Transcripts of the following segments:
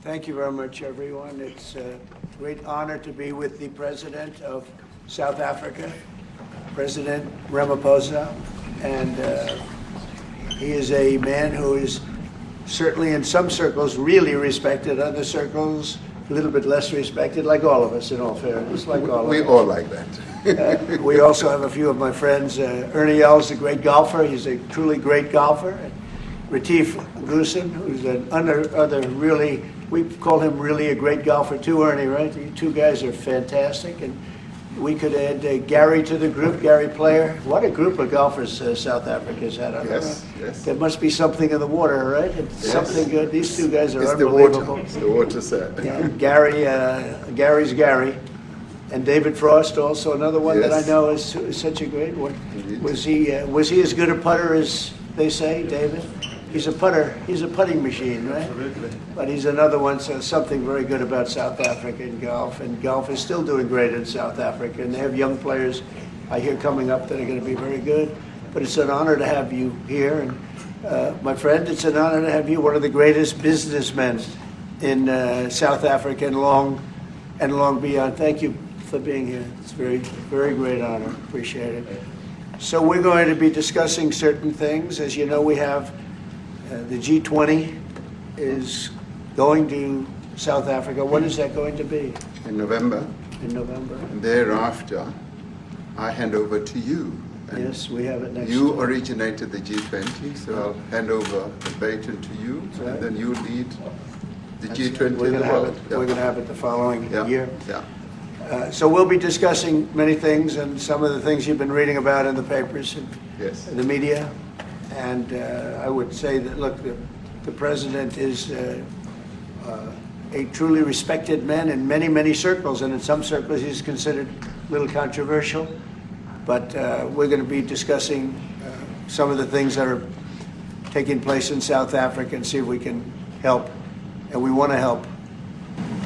Thank you very much, everyone. It's a great honor to be with the President of South Africa, President Ramaphosa, and he is a man who is certainly in some circles really respected, other circles a little bit less respected, like all of us, in all fairness, like all of us. We all like that. We also have a few of my friends. Ernie Els, a great golfer. He's a truly great golfer. And Retief Goosen, who's another really, we call him really a great golfer too, Ernie, right? You two guys are fantastic. And we could add Gary to the group, Gary Player. What a group of golfers South Africa's had. Yes. There must be something in the water, right? It's something good. These two guys are It's unbelievable. the water set. Yeah, Gary's Gary. And David Frost, also another one that I know is such a great one. Indeed. Was he as good a putter as they say, David? He's a putter. He's a putting machine, right? Absolutely. But he's another one. So something very good about South Africa in golf, and golf is still doing great in South Africa. And they have young players, I hear, coming up that are going to be very good. But it's an honor to have you here, and my friend, it's an honor to have you, one of the greatest businessmen in South Africa and long beyond. Thank you for being here. It's a very, very great honor. Appreciate it. So we're going to be discussing certain things. As you know, we have the G20 is going to South Africa. When is that going to be? In November. In November. And thereafter, I hand over to you. And Yes, we have it next. you originated the G20, so I'll hand over the baton to you, right. and then you lead the That's G20 We're in going the to have world. it. We're going to have it the following year. Yeah. So we'll be discussing many things, and some of the things you've been reading about in the papers and Yes. the media. And I would say that, look, the president is a truly respected man in many, many circles, and in some circles he's considered a little controversial. But we're going to be discussing some of the things that are taking place in South Africa and see if we can help. And we want to help.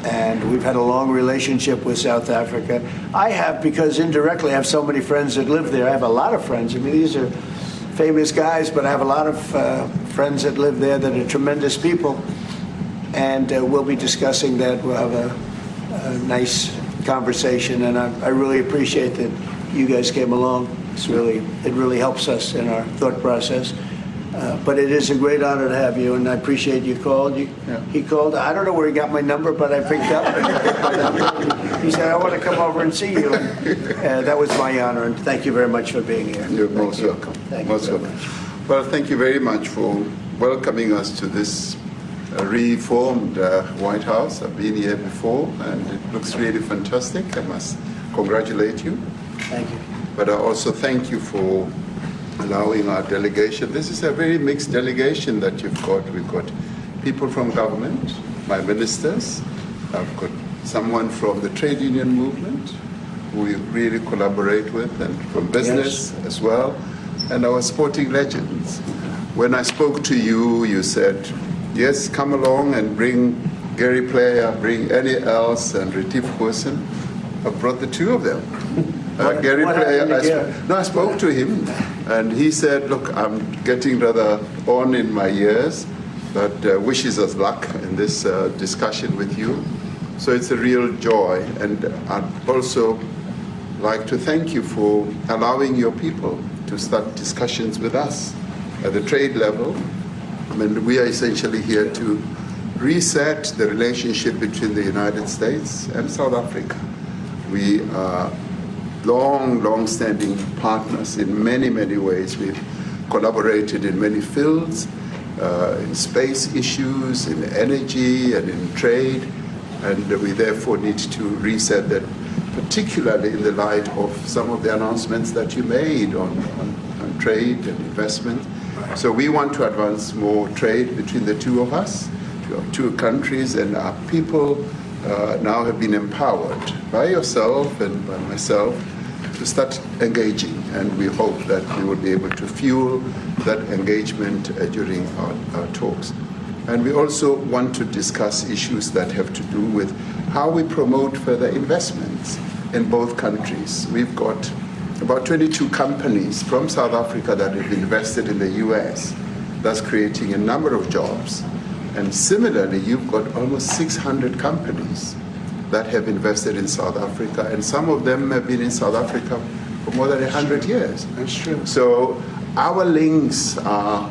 And we've had a long relationship with South Africa. I have, because indirectly I have so many friends that live there. I have a lot of friends. I mean, these are famous guys, but I have a lot of friends that live there that are tremendous people. And we'll be discussing that. We'll have a nice conversation. And I really appreciate that you guys came along. It really helps us in our thought process. But it is a great honor to have you, and I appreciate you called. He called. I don't know where he got my number, but I picked up. He said, I want to come over and see you. And that was my honor, and thank you very much for being here. You're most welcome. Thank you most very welcome. much. Well, thank you very much for welcoming us to this reformed White House. I've been here before, and it looks really fantastic. I must congratulate you. Thank you. But I also thank you for allowing our delegation. This is a very mixed delegation that you've got. We've got people from government, my ministers. I've got someone from the trade union movement who we really collaborate with, and from business as well, and our sporting legends. When I spoke to you, you said, yes, come along and bring Gary Player, bring Ernie Els and Retief Goosen. I brought the two of them. Gary Player, I spoke to him, and he said, look, I'm getting rather on in my years, but wishes us luck in this discussion with you. So it's a real joy, and I'd also like to thank you for allowing your people to start discussions with us at the trade level. I mean, we are essentially here to reset the relationship between the United States and South Africa. We are long-standing partners in many, many ways. We've collaborated in many fields, in space issues, in energy, and in trade, and we therefore need to reset that, particularly in the light of some of the announcements that you made on trade and investment. So we want to advance more trade between the two of us, two countries, and our people now have been empowered by yourself and by myself to start engaging, and we hope that we will be able to fuel that engagement during our talks. And we also want to discuss issues that have to do with how we promote further investments in both countries. We've got about 22 companies from South Africa that have invested in the US. That's creating a number of jobs. And similarly, you've got almost 600 companies that have invested in South Africa, and some of them have been in South Africa for more than 100 years. That's true. So our links are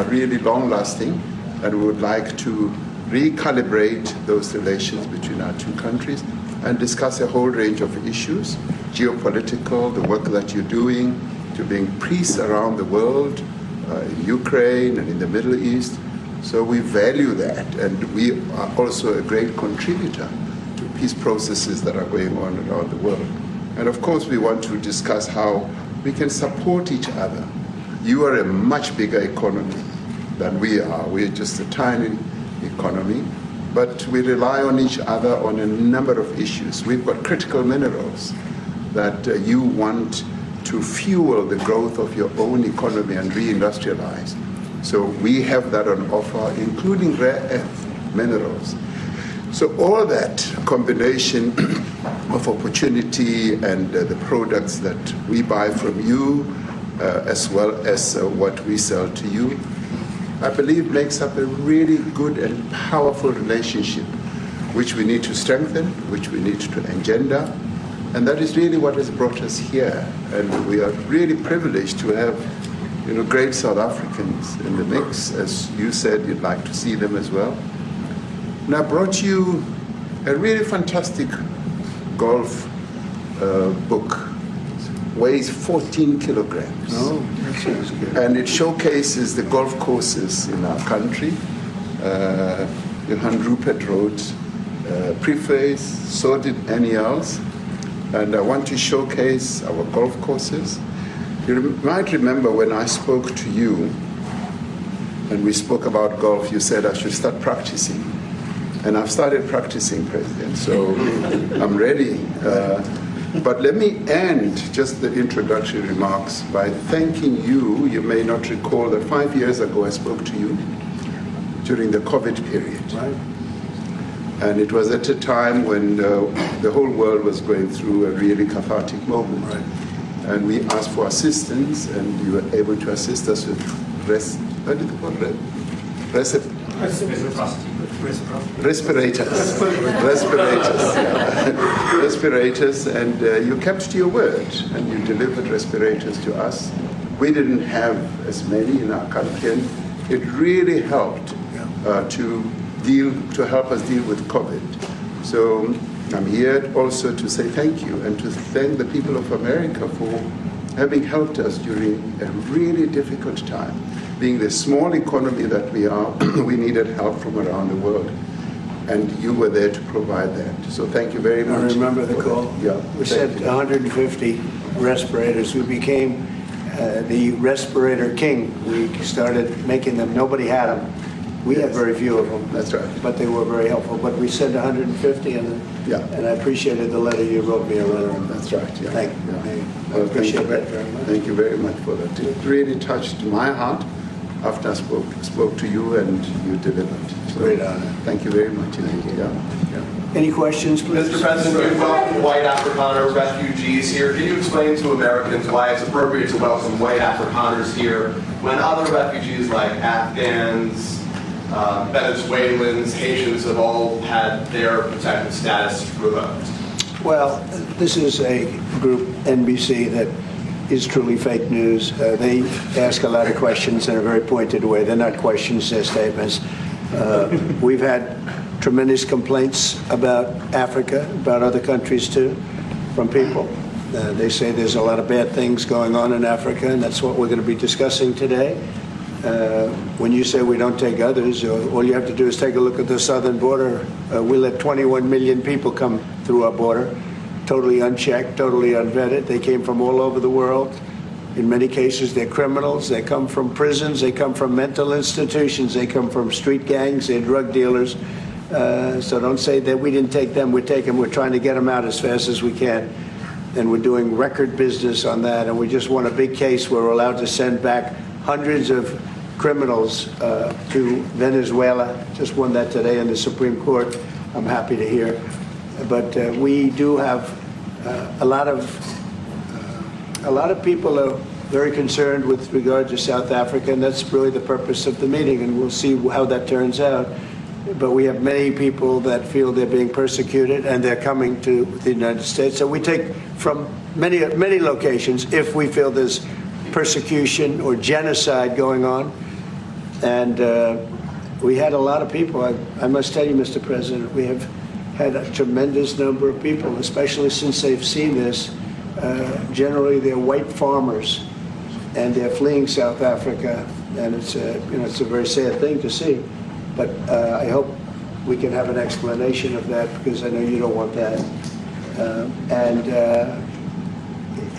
really long-lasting, and we would like to recalibrate those relations between our two countries and discuss a whole range of issues, geopolitical, the work that you're doing to bring peace around the world, in Ukraine and in the Middle East. So we value that, and we are also a great contributor to peace processes that are going on around the world. And of course, we want to discuss how we can support each other. You are a much bigger economy than we are. We're just a tiny economy, but we rely on each other on a number of issues. We've got critical minerals that you want to fuel the growth of your own economy and reindustrialize. So we have that on offer, including rare earth minerals. So all that combination of opportunity and the products that we buy from you, as well as what we sell to you, I believe makes up a really good and powerful relationship, which we need to strengthen, which we need to engender. And that is really what has brought us here. And we are really privileged to have, great South Africans in the mix. As you said, you'd like to see them as well. And I brought you a really fantastic golf book. Weighs 14 kilograms. Oh, that sounds good. And it showcases the golf courses in our country. Johan Rupert wrote preface, so did Annie Els. And I want to showcase our golf courses. You might remember when I spoke to you and we spoke about golf, you said I should start practicing. And I've started practicing, President, so I'm ready. But let me end just the introductory remarks by thanking you. You may not recall that 5 years ago I spoke to you during the COVID period. Right. And it was at a time when the whole world was going through a really cathartic moment. Right. And we asked for assistance, and you were able to assist us with respirators, and you kept to your word, and you delivered respirators to us. We didn't have as many in our country, and it really helped to help us deal with COVID. So I'm here also to say thank you and to thank the people of America for having helped us during a really difficult time. Being the small economy that we are, we needed help from around the world. And you were there to provide that. So thank you very much. I remember the call. Yeah. We sent 150 respirators. We became the respirator king. We started making them. Nobody had them. We had very few of them. That's right. But they were very helpful. But we sent 150, and I appreciated the letter you wrote me, a letter. That's right. Yeah. Thank you. Yeah. I appreciate that very much. Thank you very much for that. It really touched my heart after I spoke to you and you delivered. So, Great honor. Thank you very much indeed. Yeah. Any questions, please? Mr. President, you welcome white Afrikaner refugees here. Can you explain to Americans why it's appropriate to welcome white Afrikaners here when other refugees like Afghans, Venezuelans, Haitians have all had their protected status revoked? Well, this is a group, NBC, that is truly fake news. They ask a lot of questions in a very pointed way. They're not questions, they're statements. We've had tremendous complaints about Africa, about other countries too, from people. They say there's a lot of bad things going on in Africa, and that's what we're going to be discussing today. When you say we don't take others, all you have to do is take a look at the southern border. We let 21 million people come through our border, totally unchecked, totally unvetted. They came from all over the world. In many cases, they're criminals. They come from prisons. They come from mental institutions. They come from street gangs. They're drug dealers. So don't say that we didn't take them. We're trying to get them out as fast as we can. And we're doing record business on that. And we just won a big case where we're allowed to send back hundreds of criminals to Venezuela. Just won that today in the Supreme Court. I'm happy to hear. But we do have a lot of people very concerned with regard to South Africa, and that's really the purpose of the meeting, and we'll see how that turns out. But we have many people that feel they're being persecuted, and they're coming to the United States. So we take from many locations if we feel there's persecution or genocide going on. And we had a lot of people. I must tell you, Mr. President, we have had a tremendous number of people, especially since they've seen this. Generally, they're white farmers, and they're fleeing South Africa, and it's a very sad thing to see. But I hope we can have an explanation of that, because I know you don't want that.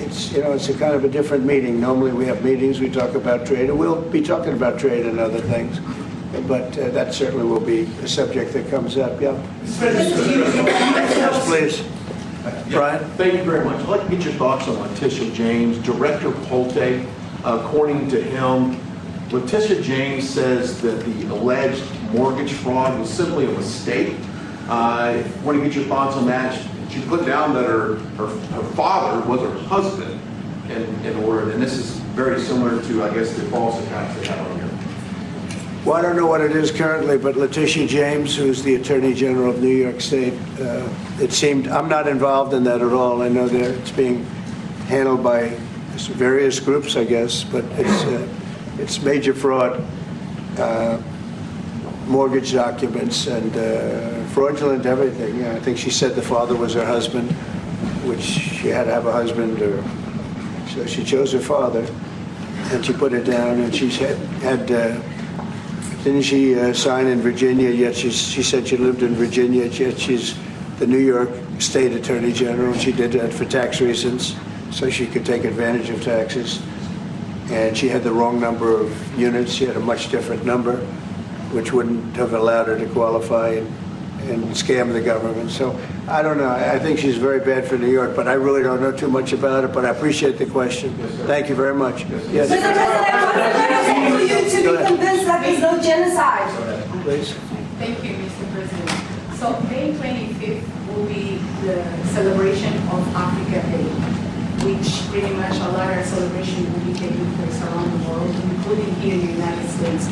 It's a kind of a different meeting. Normally we have meetings, we talk about trade, and we'll be talking about trade and other things. But that certainly will be a subject that comes up. Yeah. Yes, please. Brian? Thank you very much. I'd like to get your thoughts on Letitia James, Director Polte. According to him, Letitia James says that the alleged mortgage fraud was simply a mistake. I want to get your thoughts on that. She put down that her father was her husband in order, and this is very similar to, I guess, the false accounts they have on here. Well, I don't know what it is currently, but Letitia James, who's the Attorney General of New York State, it seemed, I'm not involved in that at all. I know that it's being handled by various groups, I guess, but it's major fraud, mortgage documents, and fraudulent everything. Yeah, I think she said the father was her husband, which she had to have a husband, so she chose her father, and she put it down, and she had didn't she sign in Virginia, yet she said she lived in Virginia, yet she's the New York State Attorney General, and she did that for tax reasons, so she could take advantage of taxes. And she had the wrong number of units. She had a much different number, which wouldn't have allowed her to qualify and scam the government. So I don't know. I think she's very bad for New York, but I really don't know too much about it, but I appreciate the question. Yes, thank you very much. Yes. Mr. President, I want to you to be convinced that there's no genocide. Please. Thank you, Mr. President. So May 25th will be the celebration of Africa Day, which pretty much a lot of celebration will be taking place around the world, including here in the United States.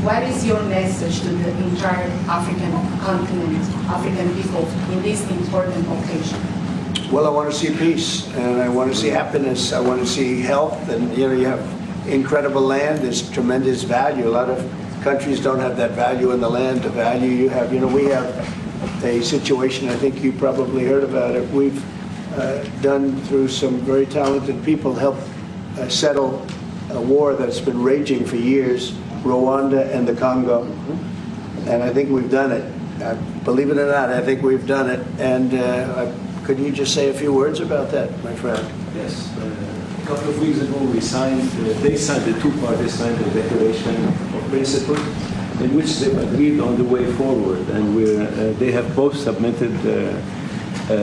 What is your message to the entire African continent, African people in this important occasion? Well, I want to see peace, and I want to see happiness. I want to see health, and you have incredible land. There's tremendous value. A lot of countries don't have that value in the land, the value you have. We have a situation, I think you probably heard about it. We've done through some very talented people, helped settle a war that's been raging for years, Rwanda and the Congo. And I think we've done it. Believe it or not, I think we've done it. And could you just say a few words about that, my friend? Yes. A couple of weeks ago, the two parties signed a declaration of principles in which they've agreed on the way forward. And they have both submitted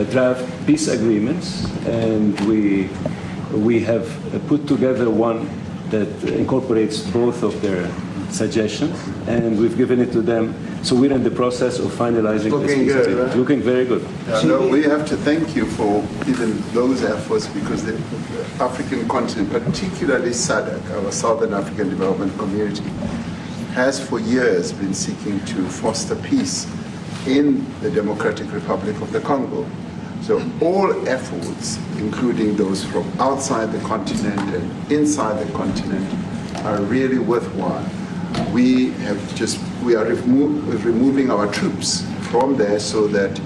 draft peace agreements, and we have put together one that incorporates both of their suggestions, and we've given it to them. So we're in the process of finalizing this Looking peace good, agreement. right? Looking very good. No, we have to thank you for even those efforts, because the African continent, particularly SADC, our Southern African Development Community, has for years been seeking to foster peace in the Democratic Republic of the Congo. So all efforts, including those from outside the continent and inside the continent, are really worthwhile. We are removing our troops from there so that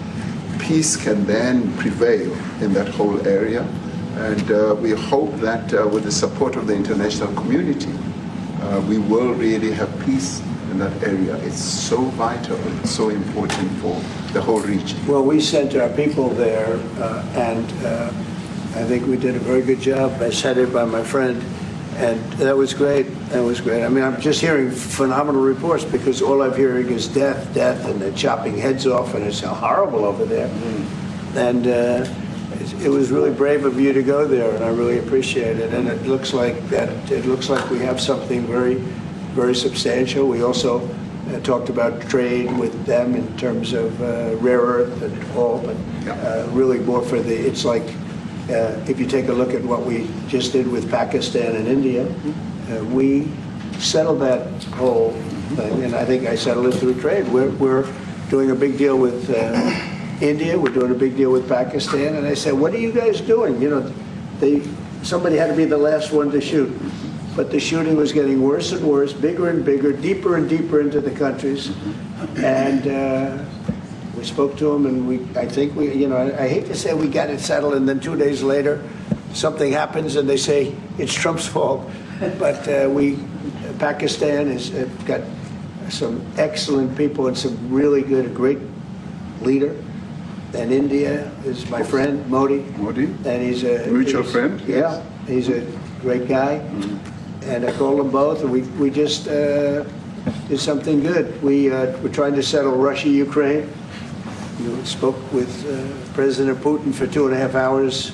peace can then prevail in that whole area. And we hope that with the support of the international community, we will really have peace in that area. It's so vital, it's so important for the whole region. Well, we sent our people there, and I think we did a very good job, as headed by my friend, and that was great. That was great. I mean, I'm just hearing phenomenal reports, because all I'm hearing is death, and they're chopping heads off, and it's horrible over there. And it was really brave of you to go there, and I really appreciate it. And it looks like we have something very, very substantial. We also talked about trade with them in terms of rare earth and all, but really more for it's like if you take a look at what we just did with Pakistan and India, we settled that whole thing, and I think I settled it through trade. We're doing a big deal with India, we're doing a big deal with Pakistan, and I said, what are you guys doing? You know, somebody had to be the last one to shoot. But the shooting was getting worse and worse, bigger and bigger, deeper and deeper into the countries. And we spoke to them, and I think I hate to say we got it settled, and then 2 days later, something happens, and they say it's Trump's fault. But Pakistan has got some excellent people and some really good, great leader. And India is my friend, Modi. Modi? And he's a mutual friend? Yeah, he's a great guy. And I called them both, and we just did something good. We're trying to settle Russia, Ukraine. We spoke with President Putin for 2.5 hours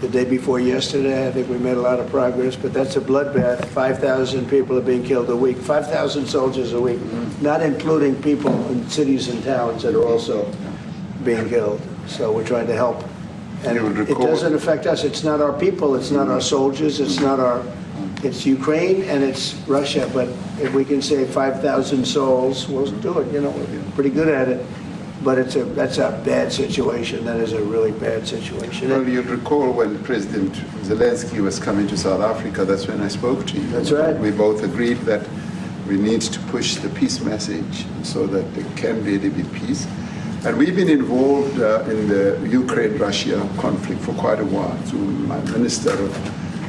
the day before yesterday. I think we made a lot of progress, but that's a bloodbath. 5,000 people are being killed a week, 5,000 soldiers a week, not including people in cities and towns that are also being killed. So we're trying to help. And it doesn't affect us. It's not our people. It's not our soldiers. It's Ukraine and it's Russia. But if we can save 5,000 souls, we'll do it. You know, we're pretty good at it. But that's a bad situation. That is a really bad situation. Well, you'll recall when President Zelensky was coming to South Africa, that's when I spoke to you. That's right. We both agreed that we need to push the peace message so that there can really be peace. And we've been involved in the Ukraine-Russia conflict for quite a while through my Minister of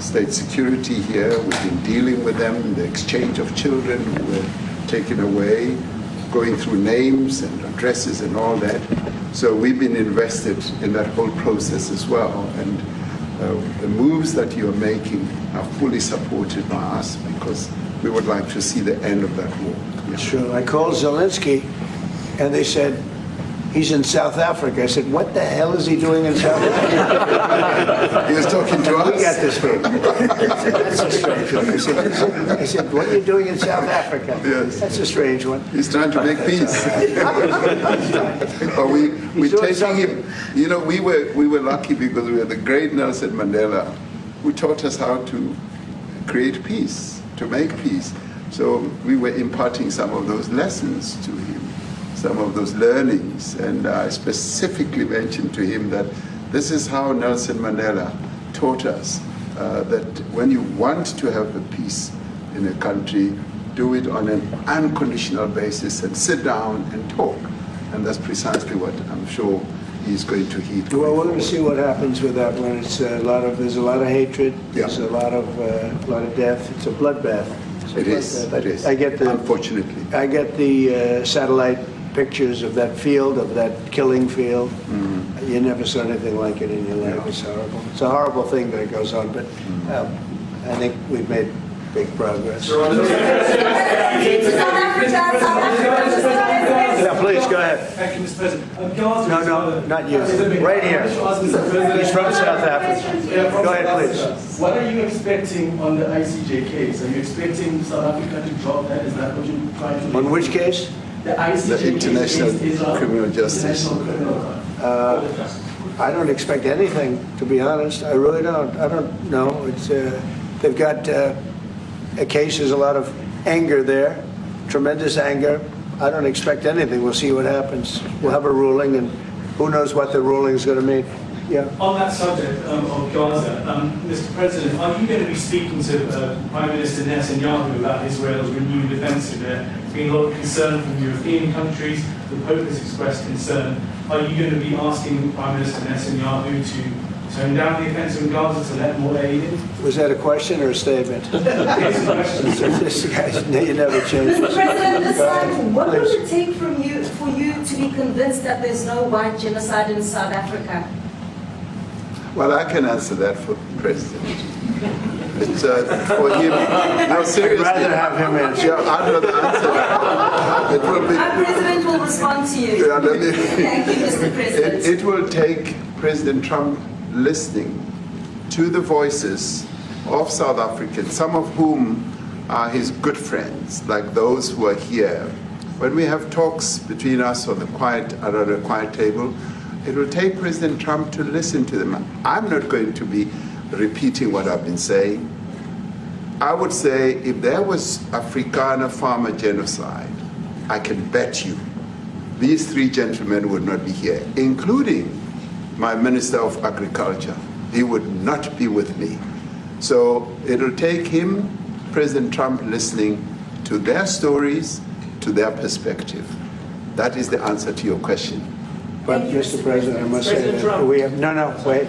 State Security here. We've been dealing with them, the exchange of children who were taken away, going through names and addresses and all that. So we've been invested in that whole process as well. And the moves that you're making are fully supported by us because we would like to see the end of that war. It's true. I called Zelensky, and they said, he's in South Africa. I said, what the hell is he doing in South Africa? He was talking to us. We got this thing. That's a strange one. I said, what are you doing in South Africa? Yes. That's a strange one. He's trying to make peace. But we're taking him. You know, we were lucky because we had the great Nelson Mandela, who taught us how to create peace, to make peace. So we were imparting some of those lessons to him, some of those learnings, and I specifically mentioned to him that this is how Nelson Mandela taught us that when you want to have a peace in a country, do it on an unconditional basis and sit down and talk. And that's precisely what I'm sure he's going to heed. Well, we're going to see what happens with that one. There's a lot of hatred. There's a lot of death. It's a bloodbath. It is. I get the unfortunately. I get the satellite pictures of that field, of that killing field. You never saw anything like it in your life. It's horrible. It's a horrible thing that goes on, but I think we've made big progress. Yeah, please, go ahead. Thank you, Mr. President. No, not you. Right here. He's from South Africa. Go ahead, please. What are you expecting on the ICJ case? Are you expecting South Africa to drop that? Is that what you're trying to do? On which case? The ICJ The International case is Criminal Justice. I don't expect anything, to be honest. I really don't. I don't know. It's they've got a case. There's a lot of anger there, tremendous anger. I don't expect anything. We'll see what happens. We'll have a ruling, and who knows what the ruling is going to mean. Yeah. On that subject of Gaza, Mr. President, are you going to be speaking to Prime Minister Netanyahu about Israel's renewed offensive there? There's been a lot of concern from European countries. The Pope has expressed concern. Are you going to be asking Prime Minister Netanyahu to tone down the offensive in Gaza to let more aid in? Was that a question or a statement? It's a question. This guy's, you never change. Mr. President, this Go time, ahead. what will Please. it take for you to be convinced that there's no white genocide in South Africa? Well, I can answer that for President. It's for him. No, seriously. I'd rather have him answer. Yeah, I'd rather answer that. It will be. Our president will respond to you. Yeah, let me- Thank you, Mr. President. It will take President Trump listening to the voices of South Africans, some of whom are his good friends, like those who are here. When we have talks between us on the quiet table, It will take President Trump to listen to them. I'm not going to be repeating what I've been saying. I would say if there was Afrikaner farmer genocide, I can bet you these three gentlemen would not be here, including my Minister of Agriculture. He would not be with me. So it'll take him, President Trump, listening to their stories, to their perspective. That is the answer to your question. But, Mr. President, I must say President that Trump. we have, wait.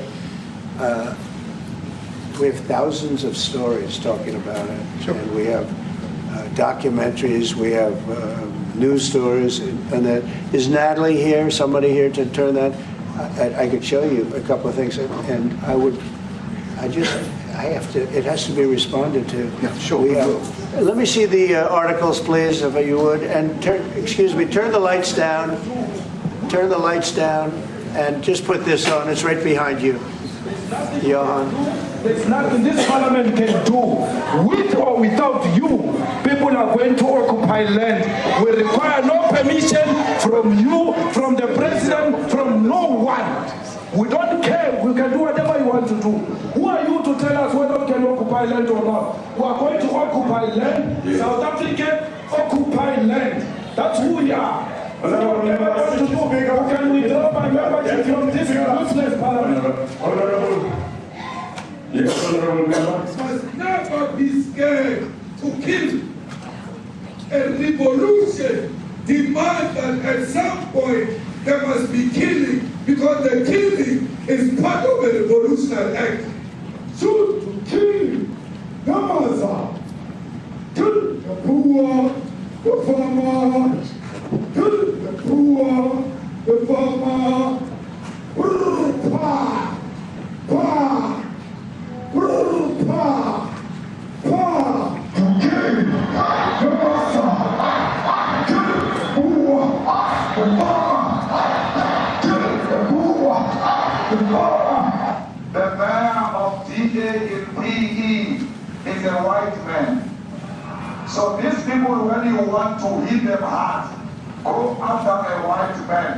We have thousands of stories talking about it. Sure. And we have documentaries, we have news stories, and that. Is Natalie here, somebody here to turn that? I could show you a couple of things, and it has to be responded to. Yeah, sure. Let me see the articles, please, if you would, and turn the lights down. Turn the lights down, and just put this on. It's right behind you, Johan. There's nothing this parliament can do. With or without you, people are going to occupy land. We require no permission from you, from the president, from no one. We don't care. We can do whatever you want to do. Who are you to tell us whether we can occupy land or not? We are going to occupy land. South Africa occupy land. That's who we are. So whatever you want to do, can we drop my membership from this useless parliament? Yes, honorable member. Must never be scared to kill. A revolution demands that at some point there must be killing, because the killing is part of a revolutionary act. Shoot to kill the mother, kill the poor, the farmer, kill the poor, the farmer, The mayor of DA in PE is a white man. So these people, when you want to hit them hard, go after a white man.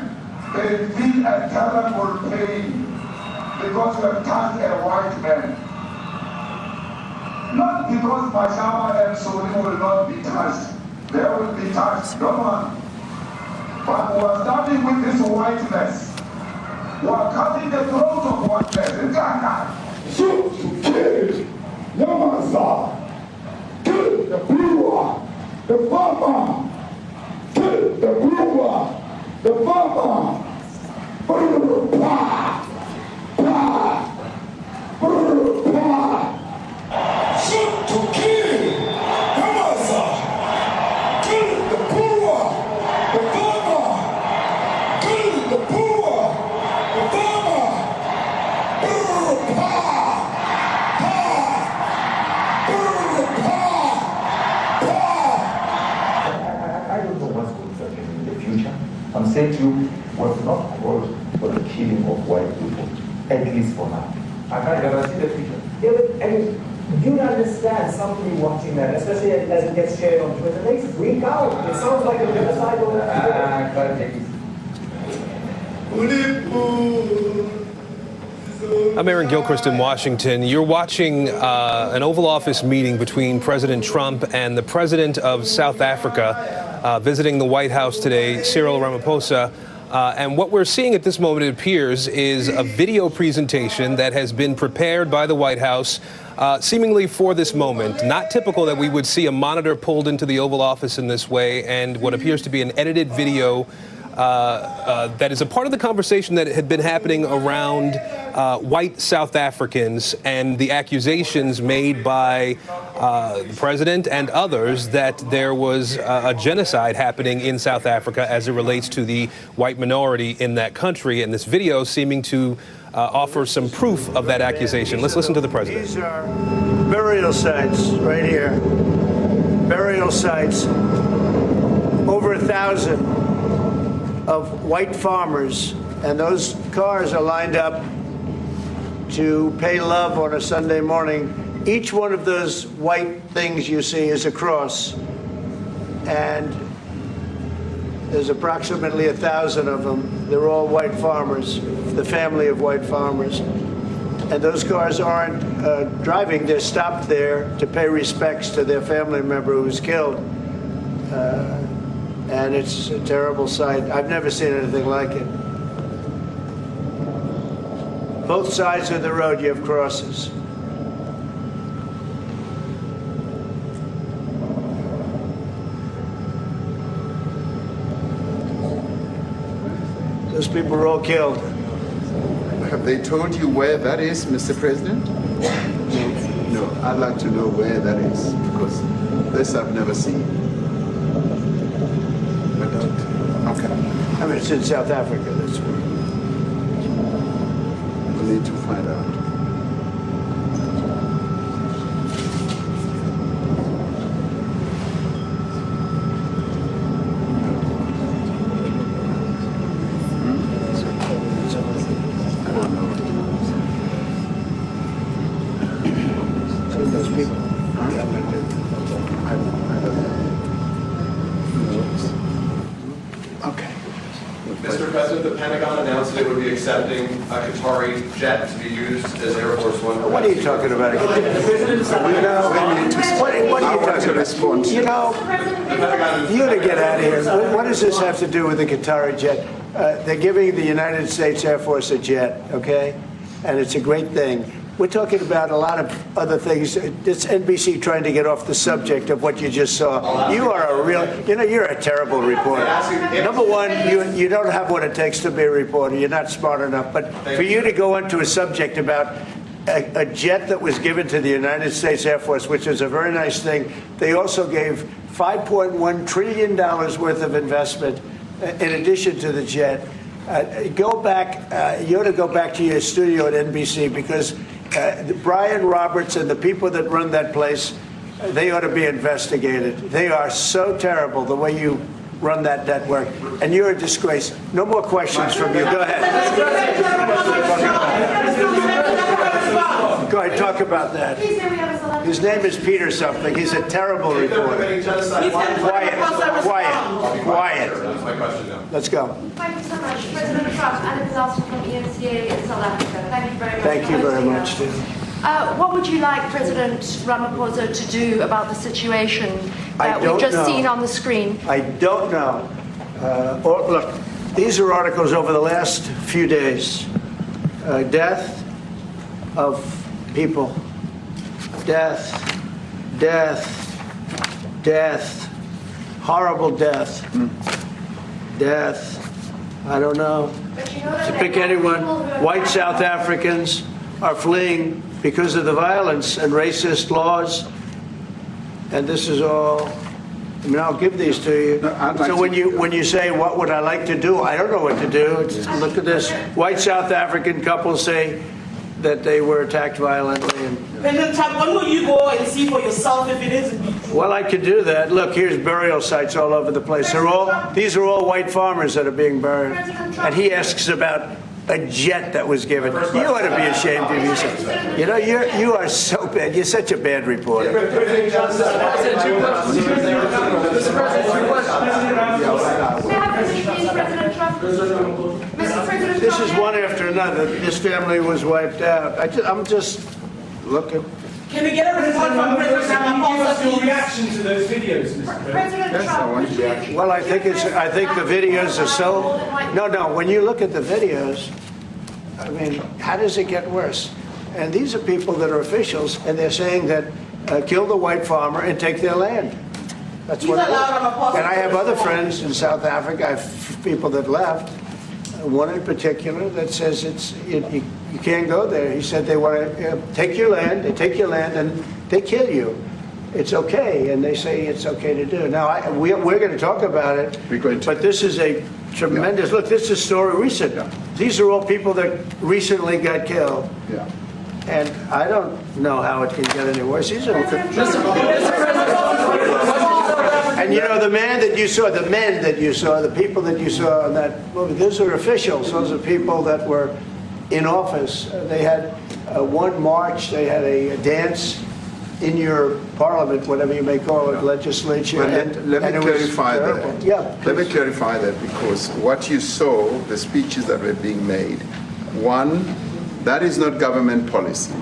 They feel a terrible pain because you have touched a white man. Not because Mashama and Suri will not be touched. They will be touched, no one. But we are starting with this whiteness. We are cutting the throat of whiteness. Shoot to kill Yamasa. Kill the brewer, the farmer. Kill the brewer, the farmer. Shoot to kill Yamasa. Kill the brewer, the farmer. Kill the brewer, the farmer. I don't know what's going to happen in the future. I'm saying to you, was not called for the killing of white people, at least for now. I can't guarantee the future. Yeah, but, I mean, you understand somebody watching that, especially as it gets shared on Twitter, they freak out. It sounds like a genocide on that. I can't take it. I'm Aaron Gilchrist in Washington. You're watching an Oval Office meeting between President Trump and the president of South Africa visiting the White House today, Cyril Ramaphosa. And what we're seeing at this moment, it appears, is a video presentation that has been prepared by the White House seemingly for this moment. Not typical that we would see a monitor pulled into the Oval Office in this way, and what appears to be an edited video that is a part of the conversation that had been happening around white South Africans and the accusations made by the president and others that there was a genocide happening in South Africa as it relates to the white minority in that country. And this video seeming to offer some proof of that accusation. Let's listen to the president. These are burial sites right here. Burial sites. Over 1,000 of white farmers, and those cars are lined up to pay love on a Sunday morning. Each one of those white things you see is a cross, and There's approximately 1,000 of them. They're all white farmers, the family of white farmers. And those cars aren't driving. They're stopped there to pay respects to their family member who was killed. And it's a terrible sight. I've never seen anything like it. Both sides of the road, you have crosses. Those people were all killed. Have they told you where that is, Mr. President? No, I'd like to know where that is, because this I've never seen. But okay. I mean, it's in South Africa, that's where. We need to find out. Those people. Okay. Mr. President, the Pentagon announced that it would be accepting a Qatari jet to be used as Air Force One. What are you talking about? You know, what are you talking about? You know, you gotta get out of here. What does this have to do with the Qatari jet? They're giving the United States Air Force a jet, okay? And it's a great thing. We're talking about a lot of other things. It's NBC trying to get off the subject of what you just saw. You are a real, you know, you're a terrible reporter. Number one, you don't have what it takes to be a reporter. You're not smart enough. But for you to go into a subject about a jet that was given to the United States Air Force, which is a very nice thing, they also gave $5.1 trillion worth of investment in addition to the jet. Go back, you ought to go back to your studio at NBC, because Brian Roberts and the people that run that place, they ought to be investigated. They are so terrible the way you run that network, and you're a disgrace. No more questions from you. Go ahead. Go ahead, talk about that. His name is Peter something. He's a terrible reporter. Quiet. That's my question now. Let's go. Thank you so much. President Trump, and a disaster from ENCA in South Africa. Thank you very much. Thank you very much, Steve. What would you like President Ramaphosa to do about the situation that we've just seen on the screen? I don't know. Look, these are articles over the last few days. Death of people. Death. Horrible death. Death. I don't know. To pick anyone. White South Africans are fleeing because of the violence and racist laws. And this is all, I mean, I'll give these to you. So when you say, what would I like to do? I don't know what to do. Look at this. White South African couples say that they were attacked violently. And, President Trump, when will you go and see for yourself if it is? well, I could do that. Look, here's burial sites all over the place. These are all white farmers that are being buried. And he asks about a jet that was given. You ought to be ashamed of yourself. You know, you are so bad. You're such a bad reporter. This is one after another. This family was wiped out. I'm just looking. Can we get a report from President Ramaphosa? Your reaction to those videos, Mr. President? Yes, I want reaction. Well, I think the videos are so. No. When you look at the videos, I mean, how does it get worse? And these are people that are officials, and they're saying that kill the white farmer and take their land. That's what. And I have other friends in South Africa. I have people that left. One in particular that says you can't go there. He said they want to take your land. They take your land and they kill you. It's okay, and they say it's okay to do. Now we're going to talk about it. But this is a tremendous look. This is a story recent. These are all people that recently got killed. Yeah. And I don't know how it can get any worse. These are. And you know, the men that you saw, the people that you saw in that movie, those are officials. Those are people that were in office. They had one march, they had a dance in your parliament, whatever you may call it, legislature. Well, let and me it was clarify terrible. that. Yeah, Let me please. clarify that, because what you saw, the speeches that were being made, one, that is not government policy.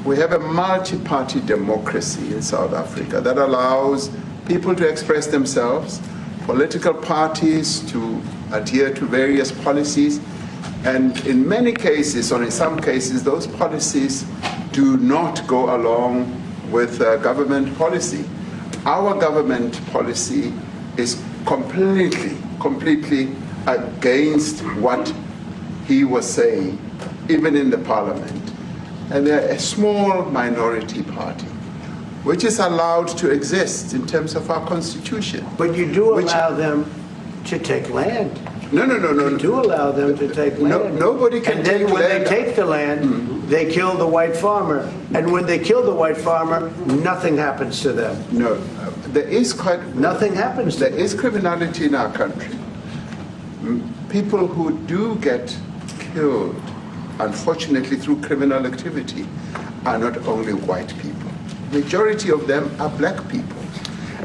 We have a multi-party democracy in South Africa that allows people to express themselves, political parties to adhere to various policies, and in many cases, or in some cases, those policies do not go along with government policy. Our government policy is completely against what he was saying, even in the parliament. And they're a small minority party, which is allowed to exist in terms of our constitution. But you do allow them to take land. No. You do allow them to take land. Nobody can and then take when land. they take the land, they kill the white farmer. And when they kill the white farmer, nothing happens to them. No, there is Nothing happens to them. There is criminality in our country. People who do get killed, unfortunately, through criminal activity, are not only white people. Majority of them are black people.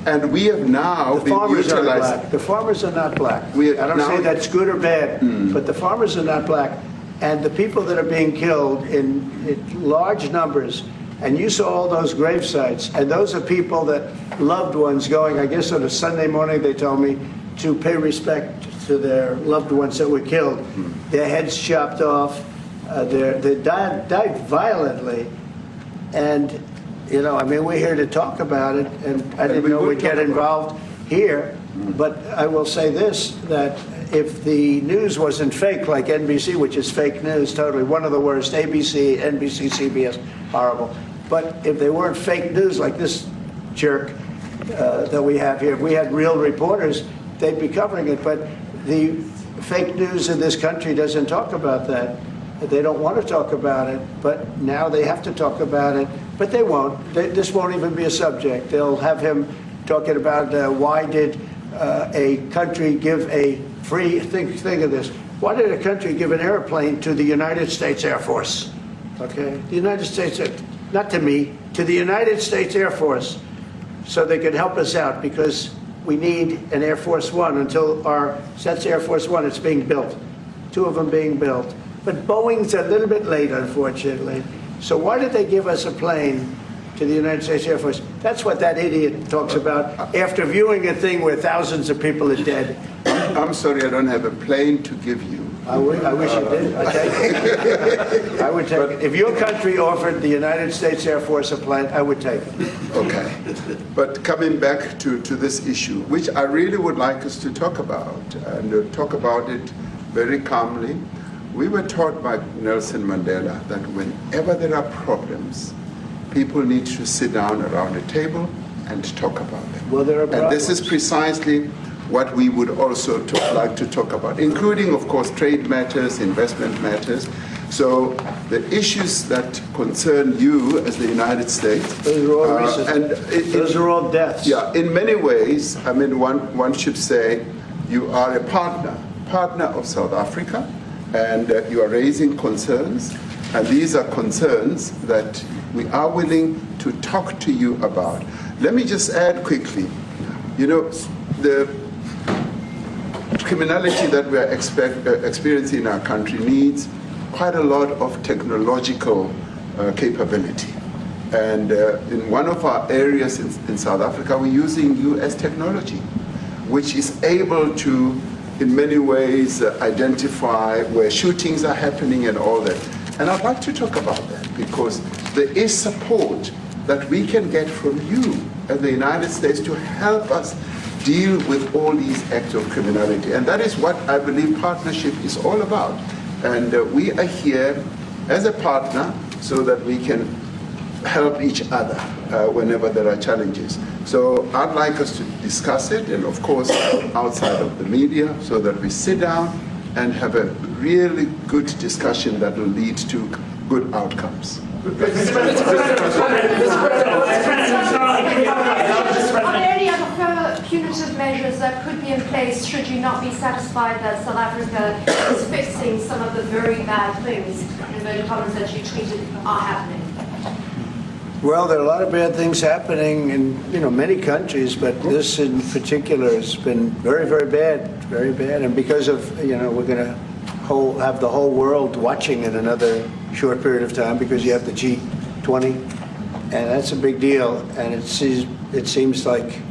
And we have now The farmers are utilized. black. The farmers are not black. We I don't now- say that's good or bad, but the farmers are not black. And the people that are being killed in large numbers, and you saw all those grave sites, and those are people that loved ones going, I guess on a Sunday morning, they told me, to pay respect to their loved ones that were killed. Their heads chopped off. They died violently. And, you know, I mean, we're here to talk about it, and I didn't know we'd get involved here. But I will say this, that if the news wasn't fake, like NBC, which is fake news, totally, one of the worst, ABC, NBC, CBS, horrible. But if they weren't fake news like this jerk that we have here, if we had real reporters, they'd be covering it. But the fake news in this country doesn't talk about that. They don't want to talk about it, but now they have to talk about it. But they won't. This won't even be a subject. They'll have him talking about why did a country give a free, think of this, why did a country give an airplane to the United States Air Force? Okay? The United States, not to me, to the United States Air Force, so they could help us out, because we need an Air Force One until that's Air Force One, it's being built. 2 of them being built. But Boeing's a little bit late, unfortunately. So why did they give us a plane to the United States Air Force? That's what that idiot talks about after viewing a thing where thousands of people are dead. I'm sorry, I don't have a plane to give you. I wish you did. I take it. I would take it. If your country offered the United States Air Force a plane, I would take it. Okay. But coming back to this issue, which I really would like us to talk about, and talk about it very calmly. We were taught by Nelson Mandela that whenever there are problems, people need to sit down around a table and talk about them. Well, there are problems. And this is precisely what we would also like to talk about, including, of course, trade matters, investment matters. So the issues that concern you as the United States. Those are all recent. Those are all deaths. Yeah, in many ways, I mean, one should say you are a partner of South Africa, and you are raising concerns, and these are concerns that we are willing to talk to you about. Let me just add quickly, you know, the criminality that we are experiencing in our country needs quite a lot of technological capability. And in one of our areas in South Africa, we're using US technology, which is able to, in many ways, identify where shootings are happening and all that. And I'd like to talk about that, because there is support that we can get from you as the United States to help us deal with all these acts of criminality. And that is what I believe partnership is all about. And we are here as a partner so that we can help each other whenever there are challenges. So I'd like us to discuss it, and of course outside of the media, so that we sit down and have a really good discussion that will lead to good outcomes. Are there any other further punitive measures that could be in place should you not be satisfied that South Africa is fixing some of the very bad things, in inverted commas, that you tweeted are happening? Well, there are a lot of bad things happening in many countries, but this in particular has been very, very bad, very bad. And because of we're going to have the whole world watching in another short period of time because you have the G20, and that's a big deal. And it seems like,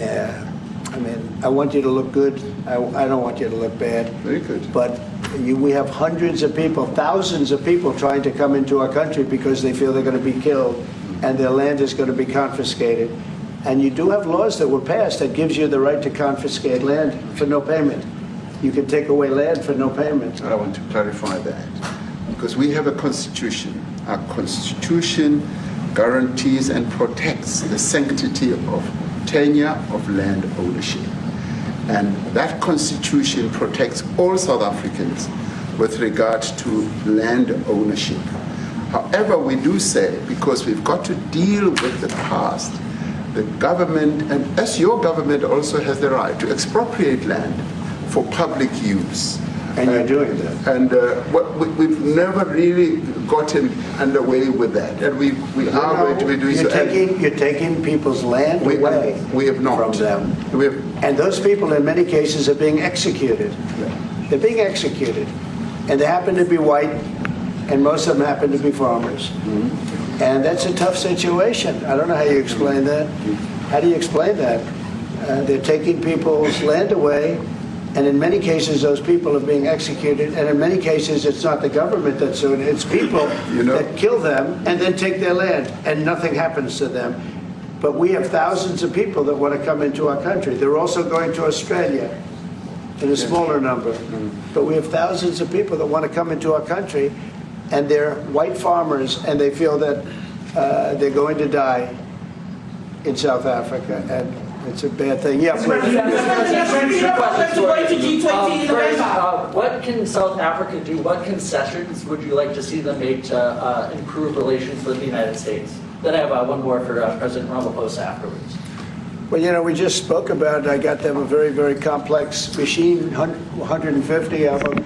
I want you to look good. I don't want you to look bad. Very good. But we have hundreds of people, thousands of people trying to come into our country because they feel they're going to be killed and their land is going to be confiscated. And you do have laws that were passed that gives you the right to confiscate land for no payment. You can take away land for no payment. I want to clarify that because we have a constitution. Our constitution guarantees and protects the sanctity of tenure of land ownership. And that constitution protects all South Africans with regard to land ownership. However, we do say, because we've got to deal with the past, the government, and as your government also has the right to expropriate land for public use. And you're doing that. And we've never really gotten underway with that. And we are going to be doing so. You're taking people's land away we have not. from them. We have, and those people, in many cases, are being executed. They're being executed. And they happen to be white, and most of them happen to be farmers. Mm-hmm. And that's a tough situation. I don't know how you explain that. How do you explain that? They're taking people's land away, and in many cases, those people are being executed. And in many cases, it's not the government that's doing it. It's people that kill them and then take their land, and nothing happens to them. But we have thousands of people that want to come into our country. They're also going to Australia in a smaller number. But we have thousands of people that want to come into our country, and they're white farmers, and they feel that they're going to die in South Africa. And it's a bad thing. Yeah, please. What can South Africa do? What concessions would you like to see them make to improve relations with the United States? Then I have one more for President Ramaphosa afterwards. Well, we just spoke about it. I got them a very, very complex machine, 150 of them.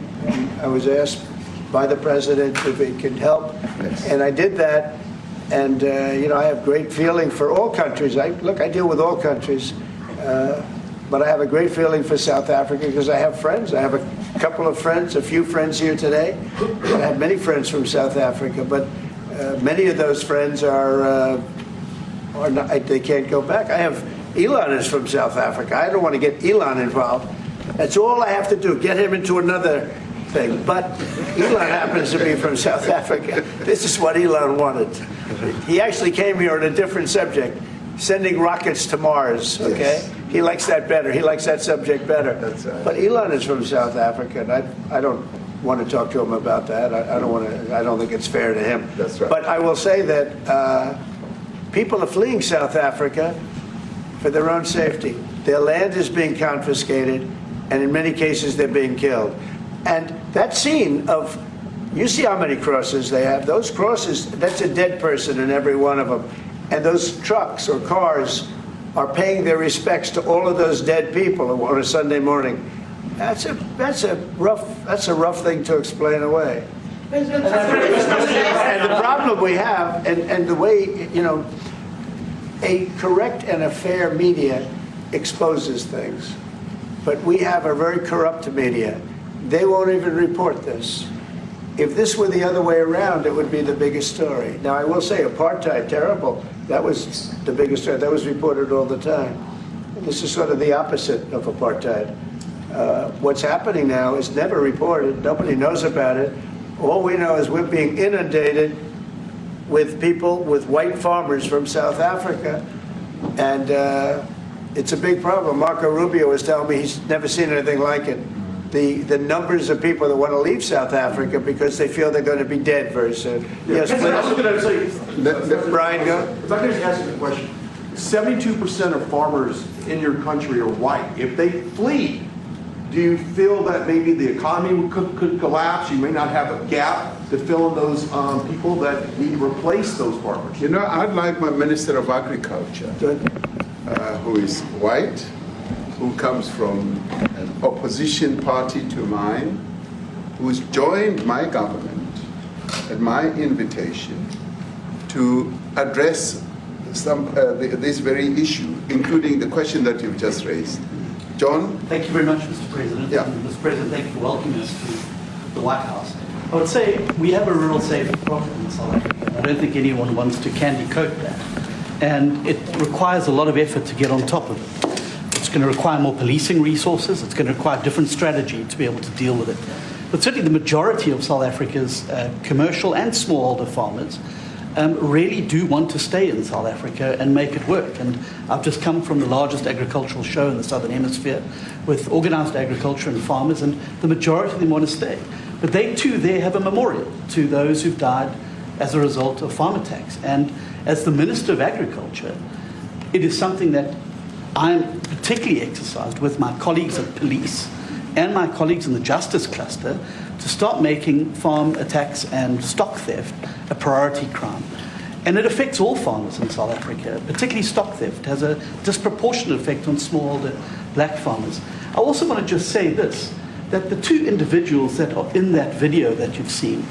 I was asked by the president if it could help, and I did that. And, I have great feeling for all countries. I deal with all countries, but I have a great feeling for South Africa because I have friends. I have a couple of friends, a few friends here today. I have many friends from South Africa, but many of those friends are not, they can't go back. I have Elon is from South Africa. I don't want to get Elon involved. That's all I have to do, get him into another thing. But Elon happens to be from South Africa. This is what Elon wanted. He actually came here on a different subject, sending rockets to Mars, okay? Yes. He likes that better. He likes that subject better. That's right. But Elon is from South Africa, and I don't want to talk to him about that. I don't think it's fair to him. That's right. But I will say that people are fleeing South Africa for their own safety. Their land is being confiscated, and in many cases they're being killed. And that scene of, you see how many crosses they have. Those crosses, that's a dead person in every one of them. And those trucks or cars are paying their respects to all of those dead people on a Sunday morning. That's a rough thing to explain away. And the problem we have, and the way, a correct and a fair media exposes things. But we have a very corrupt media. They won't even report this. If this were the other way around, it would be the biggest story. Now, I will say apartheid, terrible. That was the biggest story. That was reported all the time. And this is sort of the opposite of apartheid. What's happening now is never reported. Nobody knows about it. All we know is we're being inundated with people, with white farmers from South Africa. And it's a big problem. Marco Rubio was telling me he's never seen anything like it. The numbers of people that want to leave South Africa because they feel they're going to be dead very soon. Yes, please. I was going to say, Brian, go. If I could just ask you a question. 72% of farmers in your country are white. If they flee, do you feel that maybe the economy could collapse? You may not have a gap to fill in those people that need to replace those farmers. I'd like my Minister of Agriculture, who is white, who comes from an opposition party to mine, who's joined my government at my invitation to address this very issue, including the question that you've just raised. John? Thank you very much, Mr. President. Yeah. And Mr. President, thank you for welcoming us to the White House. I would say we have a rural safety problem in South Africa. I don't think anyone wants to candy coat that. And it requires a lot of effort to get on top of it. It's going to require more policing resources. It's going to require a different strategy to be able to deal with it. But certainly the majority of South Africa's commercial and smallholder farmers really do want to stay in South Africa and make it work. And I've just come from the largest agricultural show in the Southern Hemisphere with organized agriculture and farmers, and the majority of them want to stay. But they too there have a memorial to those who've died as a result of farm attacks. And as the Minister of Agriculture, it is something that I'm particularly exercised with my colleagues at police and my colleagues in the justice cluster to start making farm attacks and stock theft a priority crime. And it affects all farmers in South Africa, particularly stock theft has a disproportionate effect on smallholder black farmers. I also want to just say this, that the two individuals that are in that video that you've seen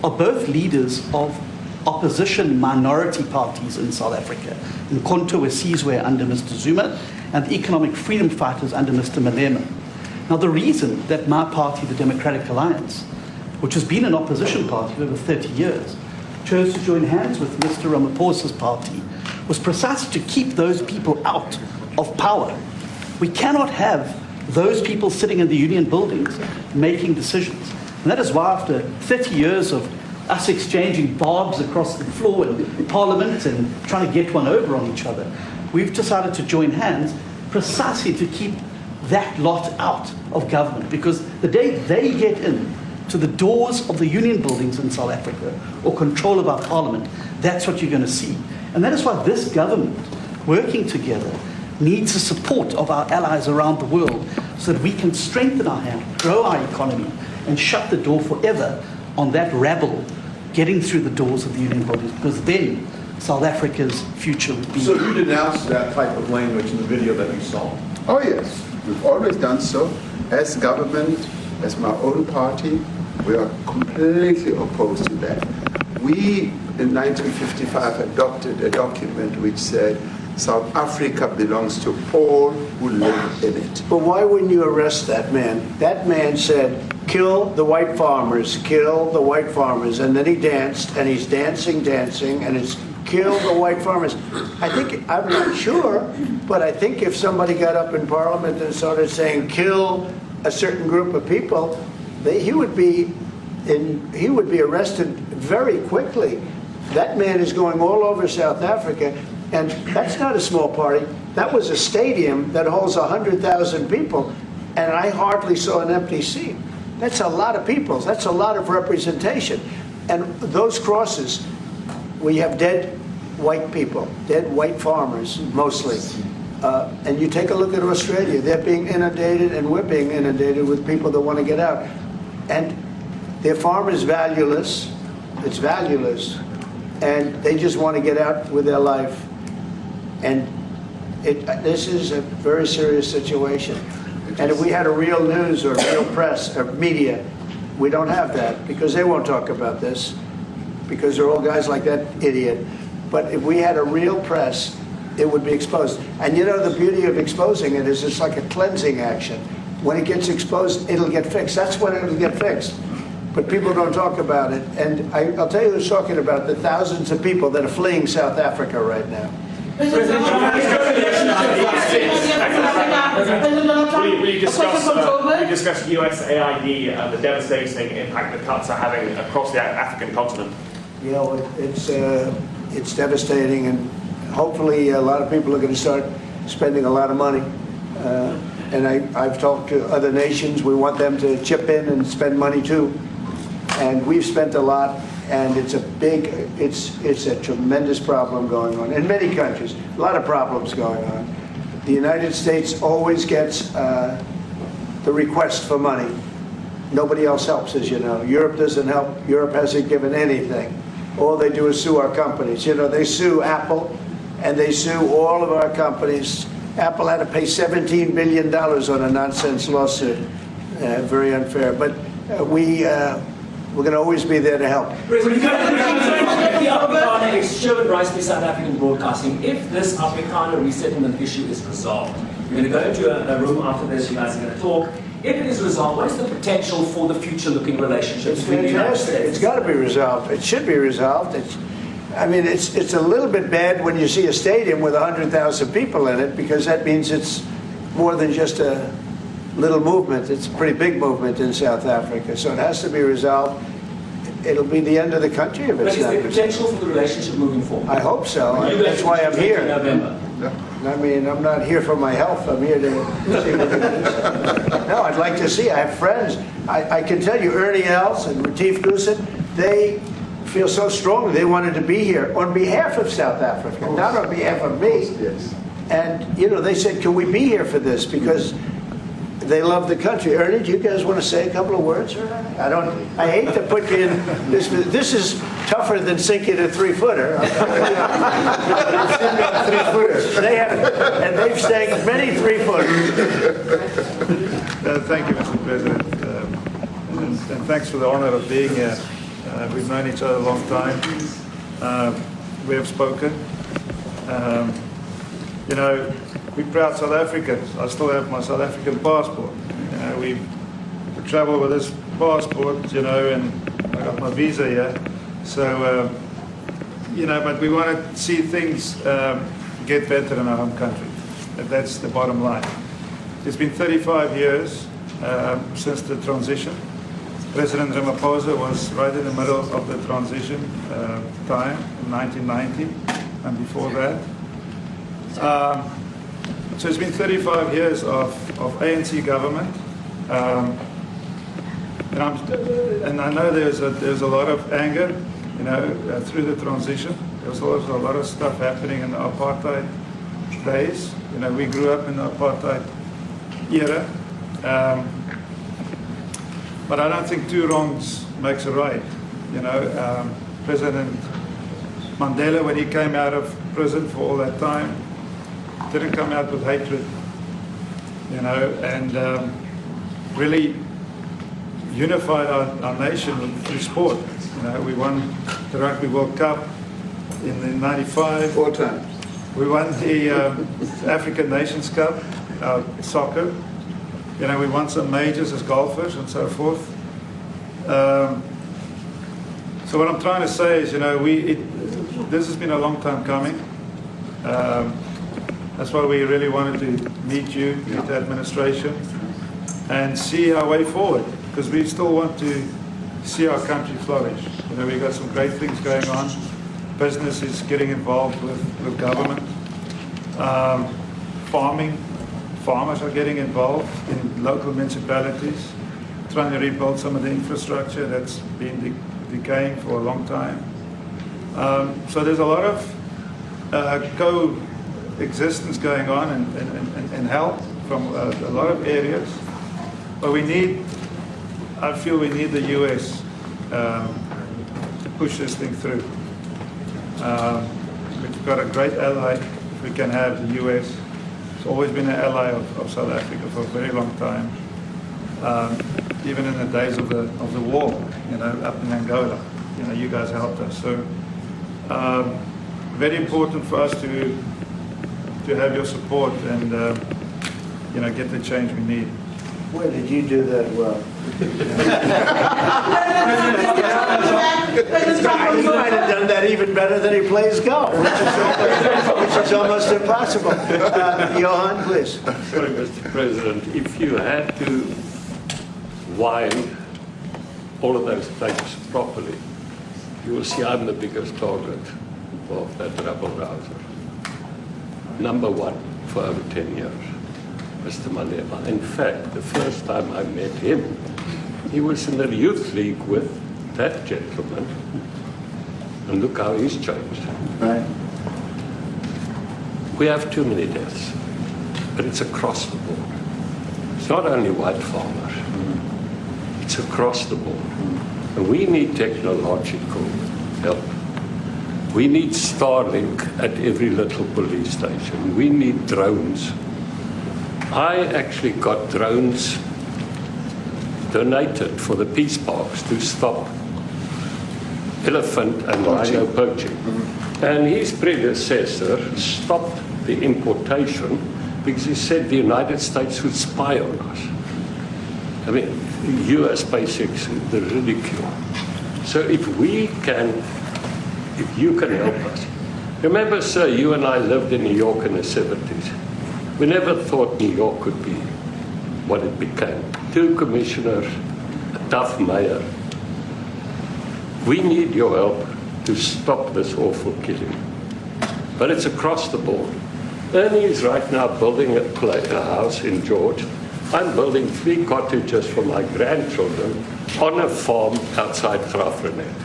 are both leaders of opposition minority parties in South Africa, in Mkhonto weSizwe under Mr. Zuma and the economic freedom fighters under Mr. Malema. Now, the reason that my party, the Democratic Alliance, which has been an opposition party for over 30 years, chose to join hands with Mr. Ramaphosa's party was precisely to keep those people out of power. We cannot have those people sitting in the union buildings making decisions. And that is why after 30 years of us exchanging barbs across the floor in Parliament and trying to get one over on each other, we've decided to join hands precisely to keep that lot out of government, because the day they get in to the doors of the union buildings in South Africa or control of our parliament, that's what you're going to see. And that is why this government, working together, needs the support of our allies around the world so that we can strengthen our hand, grow our economy, and shut the door forever on that rabble getting through the doors of the union buildings, because then South Africa's future would be... So you denounced that type of language in the video that you saw? Oh yes, we've always done so. As government, as my own party, we are completely opposed to that. We, in 1955, adopted a document which said South Africa belongs to all who live in it. But why wouldn't you arrest that man? That man said, kill the white farmers, kill the white farmers. And then he danced, and he's dancing, and it's kill the white farmers. I think, I'm not sure, but I think if somebody got up in Parliament and started saying kill a certain group of people, he would be arrested very quickly. That man is going all over South Africa, and that's not a small party. That was a stadium that holds 100,000 people, and I hardly saw an empty seat. That's a lot of people. That's a lot of representation. And those crosses, we have dead white people, dead white farmers, mostly. And you take a look at Australia, they're being inundated, and we're being inundated with people that want to get out. And their farm is valueless, it's valueless, and they just want to get out with their life. And this is a very serious situation. And if we had a real news or real press or media, we don't have that, because they won't talk about this, because they're all guys like that idiot. But if we had a real press, it would be exposed. And you know, the beauty of exposing it is it's like a cleansing action. When it gets exposed, it'll get fixed. That's when it'll get fixed. But people don't talk about it. And I'll tell you who's talking about the thousands of people that are fleeing South Africa right now. Will you discuss USAID and the devastating impact the cuts are having across the African continent? You know, it's devastating, and hopefully a lot of people are going to start spending a lot of money. And I've talked to other nations. We want them to chip in and spend money too. And we've spent a lot, and it's a tremendous problem going on in many countries. A lot of problems going on. The United States always gets the request for money. Nobody else helps, as you know. Europe doesn't help. Europe hasn't given anything. All they do is sue our companies. You know, they sue Apple, and they sue all of our companies. Apple had to pay $17 billion on a nonsense lawsuit. Very unfair. But we're going to always be there to help. the Afrikaner, it's Sherwin Rice by South African Broadcasting. If this Afrikaner resettlement issue is resolved, we're going to go into a room after this, you guys are going to talk. If it is resolved, what is the potential for the future-looking relationship between the United States? It's got to be resolved. It should be resolved. It's a little bit bad when you see a stadium with 100,000 people in it, because that means it's more than just a little movement. It's a pretty big movement in South Africa. So it has to be resolved. It'll be the end of the country if it's not resolved. But is there potential for the relationship moving forward? I hope so. That's why I'm here. I mean, I'm not here for my health. I'm here to see what it is. No, I'd like to see. I have friends. I can tell you, Ernie Els and Retief Goosen, they feel so strongly they wanted to be here on behalf of South Africa, not on behalf of me. Yes. And, you know, they said, can we be here for this? Because they love the country. Ernie, do you guys want to say a couple of words? I hate to put you in this. This is tougher than sinking a 3-footer. They have, and they've sank many 3-footers. Thank you, Mr. President, and thanks for the honor of being here. We've known each other a long time. We have spoken. You know, we're proud South Africans. I still have my South African passport. You know, we travel with this passport, you know, and I got my visa here. So, you know, but we want to see things get better in our home country. That's the bottom line. It's been 35 years since the transition. President Ramaphosa was right in the middle of the transition time in 1990 and before that. So it's been 35 years of ANC government, and I know there's a lot of anger, you know, through the transition. There was also a lot of stuff happening in the apartheid days. You know, we grew up in the apartheid era, but I don't think two wrongs makes a right. You know, President Mandela, when he came out of prison for all that time, didn't come out with hatred, you know, and really unified our nation through sport. You know, we won the Rugby World Cup in '95. 4 times. We won the African Nations Cup, soccer. You know, we won some majors as golfers and so forth. So what I'm trying to say is, you know, this has been a long time coming. That's why we really wanted to meet you, meet the administration, and see our way forward, because we still want to see our country flourish. You know, we've got some great things going on. Business is getting involved with government. Farmers are getting involved in local municipalities, trying to rebuild some of the infrastructure that's been decaying for a long time. So there's a lot of coexistence going on and help from a lot of areas. But I feel we need the US to push this thing through. We've got a great ally if we can have the US. It's always been an ally of South Africa for a very long time. Even in the days of the war, you know, up in Angola, you know, you guys helped us. So very important for us to have your support and you know, get the change we need. Where did you do that well? He might have done that even better than he plays golf, which is almost impossible. Johan, please. Sorry, Mr. President, if you had to wind all of those places properly, you will see I'm the biggest target of that rabble-rouser. Number one for over 10 years, Mr. Mandela. In fact, the first time I met him, he was in the youth league with that gentleman, and look how he's changed. Right. We have too many deaths, but it's across the board. It's not only white farmers, it's across the board. And we need technological help. We need Starlink at every little police station. We need drones. I actually got drones donated for the peace parks to stop elephant and rhino poaching. And his predecessor stopped the importation because he said the United States would spy on us. I mean, US basics, the ridicule. So if you can help us. Remember, sir, you and I lived in New York in the 70s. We never thought New York could be what it became. 2 commissioners, a tough mayor. We need your help to stop this awful killing. But it's across the board. Ernie is right now building a house in George. I'm building 3 cottages for my grandchildren on a farm outside Grafrenet.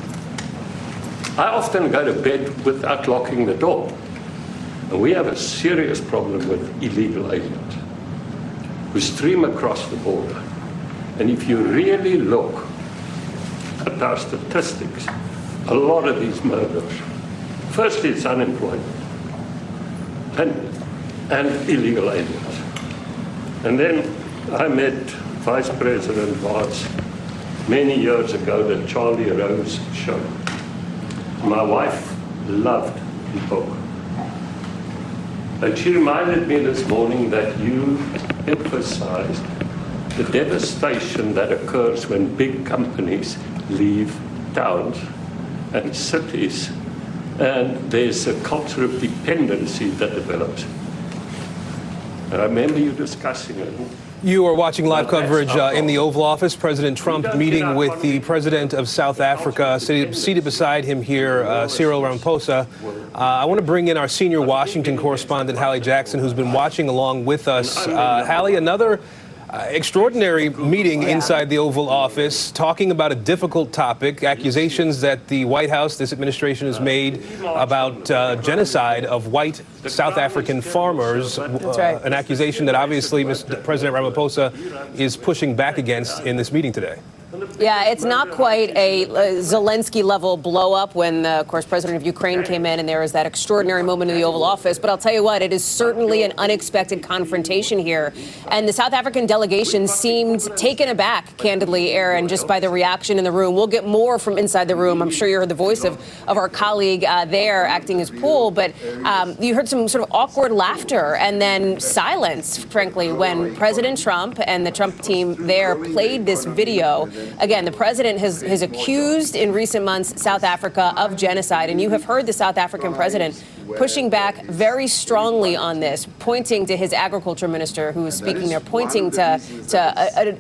I often go to bed without locking the door. And we have a serious problem with illegal aliens who stream across the border. And if you really look at our statistics, a lot of these murders, firstly it's unemployment and illegal aliens. And then I met Vice President Vance many years ago, the Charlie Rose show. My wife loved the book. And she reminded me this morning that you emphasized the devastation that occurs when big companies leave towns and cities, and there's a culture of dependency that develops. And I remember you discussing it. You are watching live coverage in the Oval Office. President Trump meeting with the president of South Africa. Seated beside him here, Cyril Ramaphosa. I want to bring in our senior Washington correspondent, Hallie Jackson, who's been watching along with us. Hallie, another extraordinary meeting inside the Oval Office, talking about a difficult topic, accusations that the White House, this administration, has made about genocide of white South African farmers. That's right. An accusation that obviously Mr. President Ramaphosa is pushing back against in this meeting today. Yeah, it's not quite a Zelensky-level blow-up when, of course, President of Ukraine came in and there was that extraordinary moment in the Oval Office. But I'll tell you what, it is certainly an unexpected confrontation here. And the South African delegation seemed taken aback, candidly, Aaron, just by the reaction in the room. We'll get more from inside the room. I'm sure you heard the voice of our colleague there acting as pool. But you heard some sort of awkward laughter and then silence, frankly, when President Trump and the Trump team there played this video. Again, the president has accused in recent months South Africa of genocide, and you have heard the South African president pushing back very strongly on this, pointing to his agriculture minister who is speaking there, pointing to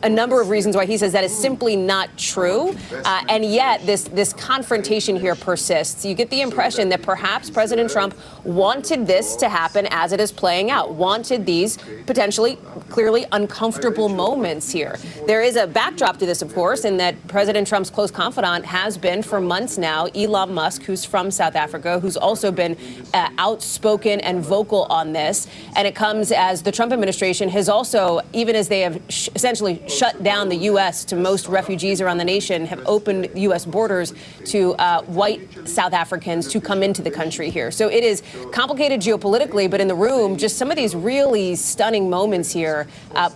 a number of reasons why he says that is simply not true. And yet this confrontation here persists. You get the impression that perhaps President Trump wanted this to happen as it is playing out, wanted these potentially clearly uncomfortable moments here. There is a backdrop to this, of course, in that President Trump's close confidant has been for months now Elon Musk, who's from South Africa, who's also been outspoken and vocal on this. And it comes as the Trump administration has also, even as they have essentially shut down the U.S. to most refugees around the nation, have opened U.S. borders to white South Africans to come into the country here. So it is complicated geopolitically, but in the room, just some of these really stunning moments here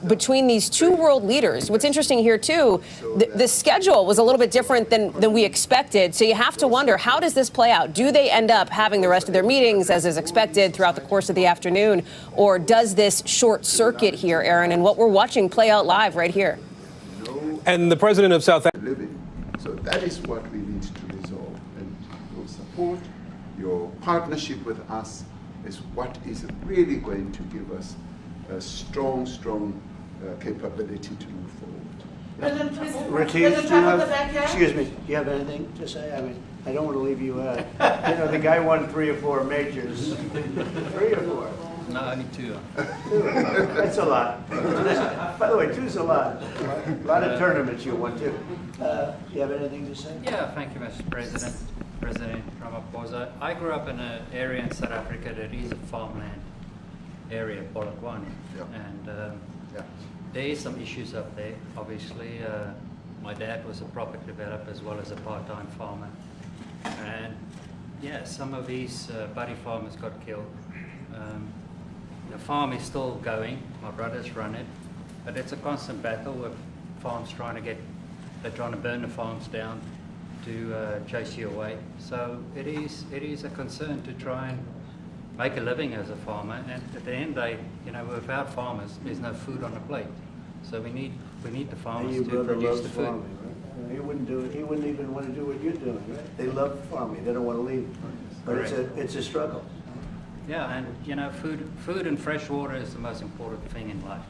between these two world leaders. What's interesting here, too, the schedule was a little bit different than we expected. So you have to wonder, how does this play out? Do they end up having the rest of their meetings as is expected throughout the course of the afternoon? Or does this short circuit here, Aaron, and what we're watching play out live right here? And the president of South Africa. So that is what we need to resolve. And your support, your partnership with us is what is really going to give us a strong capability to move forward. Retief, do you have, excuse me, do you have anything to say? I mean, I don't want to leave you out. You know, the guy won 3 or 4 majors. 3 or 4? No, only 2. That's a lot. By the way, 2's a lot. A lot of tournaments you won too. Do you have anything to say? Yeah, thank you, Mr. President. President Ramaphosa. I grew up in an area in South Africa that is a farmland area, Polokwane. Yep. And there is some issues up there, obviously. My dad was a property developer as well as a part-time farmer. And yeah, some of these buddy farmers got killed. The farm is still going. My brothers run it, but it's a constant battle with farms they're trying to burn the farms down. to chase you away. So it is a concern to try and make a living as a farmer. And at the end, without farmers, there's no food on the plate. So we need the farmers Your to brother produce loves the food. farming, right? He wouldn't even want to do what you're doing, right? They love farming. They don't want to leave. But it's a struggle. Yeah, and food and fresh water is the most important thing in life.